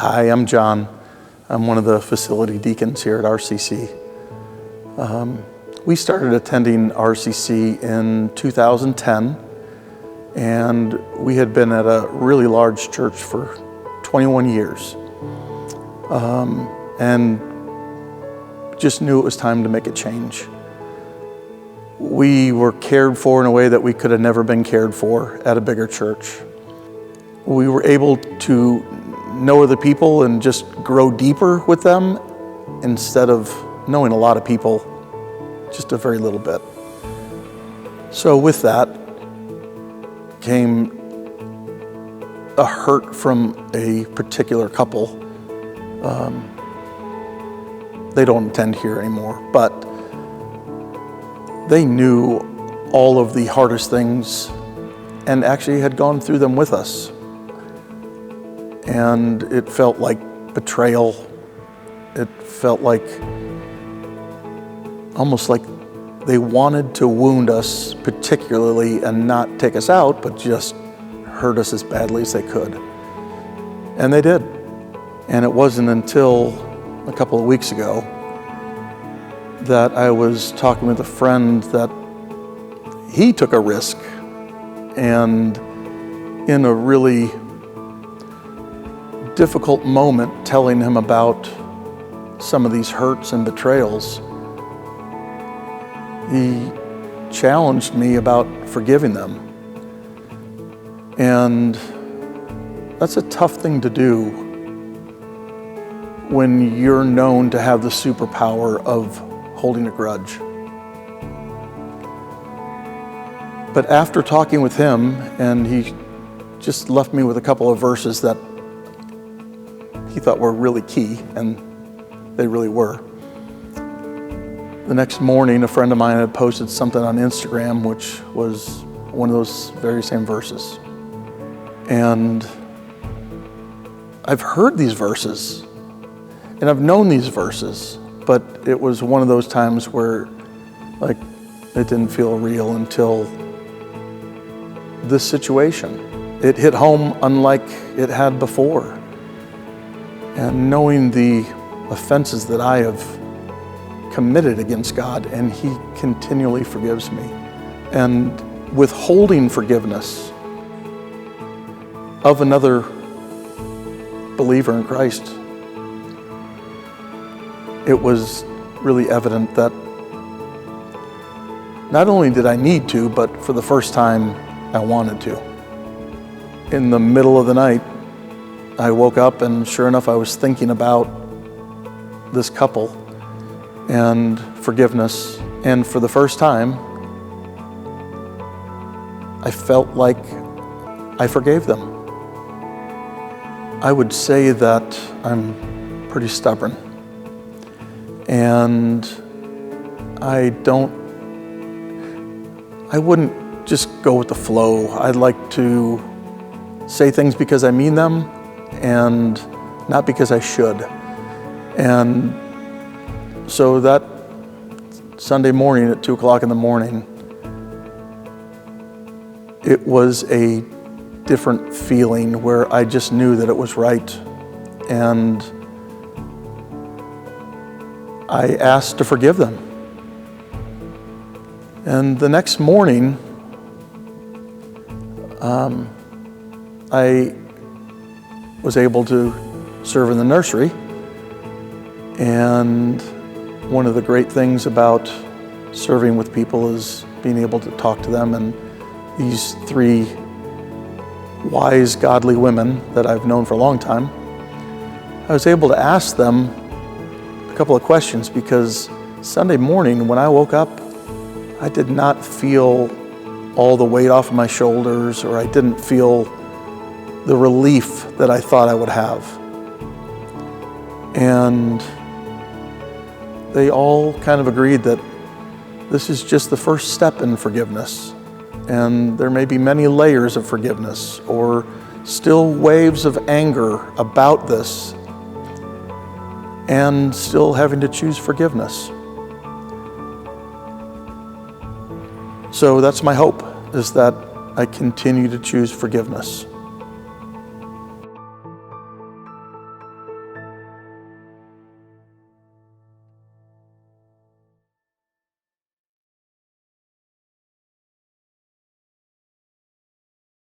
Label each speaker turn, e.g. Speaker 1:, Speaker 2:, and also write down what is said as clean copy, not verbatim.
Speaker 1: Hi, I'm John. I'm one of the facility deacons here at RCC. We started attending RCC in 2010, and we had been at a really large church for 21 years. And just knew it was time to make a change. We were cared for in a way that we could have never been cared for at a bigger church. We were able to know other people and just grow deeper with them instead of knowing a lot of people, just a very little bit. So with that came a hurt from a particular couple. They don't attend here anymore, but they knew all of the hardest things and actually had gone through them with us. And it felt like betrayal. It felt like almost like they wanted to wound us particularly and not take us out, but just hurt us as badly as they could. And they did. And it wasn't until a couple of weeks ago that I was talking with a friend that he took a risk, and in a really difficult moment telling him about some of these hurts and betrayals, he challenged me about forgiving them. And that's a tough thing to do when you're known to have the superpower of holding a grudge. But after talking with him, and he just left me with a couple of verses that he thought were really key, and they really were. The next morning, a friend of mine had posted something on Instagram, which was one of those very same verses. And I've heard these verses, and I've known these verses, but it was one of those times where, like, it didn't feel real until this situation. It hit home unlike it had before. And knowing the offenses that I have committed against God, and He continually forgives me. And withholding forgiveness of another believer in Christ, it was really evident that not only did I need to, but for the first time, I wanted to. In the middle of the night, I woke up, and sure enough, I was thinking about this couple and forgiveness. And for the first time, I felt like I forgave them. I would say that I'm pretty stubborn. And I wouldn't just go with the flow. I'd like to say things because I mean them and not because I should. And so that Sunday morning at 2:00 in the morning, it was a different feeling where I just knew that it was right. And I asked to forgive them. And the next morning, I was able to serve in the nursery. And one of the great things about serving with people is being able to talk to them. And these three wise, godly women that I've known for a long time, I was able to ask them a couple of questions, because Sunday morning when I woke up, I did not feel all the weight off of my shoulders, or I didn't feel the relief that I thought I would have. And they all kind of agreed that this is just the first step in forgiveness. And there may be many layers of forgiveness, or still waves of anger about this, and still having to choose forgiveness. So that's my hope, is that I continue to choose forgiveness.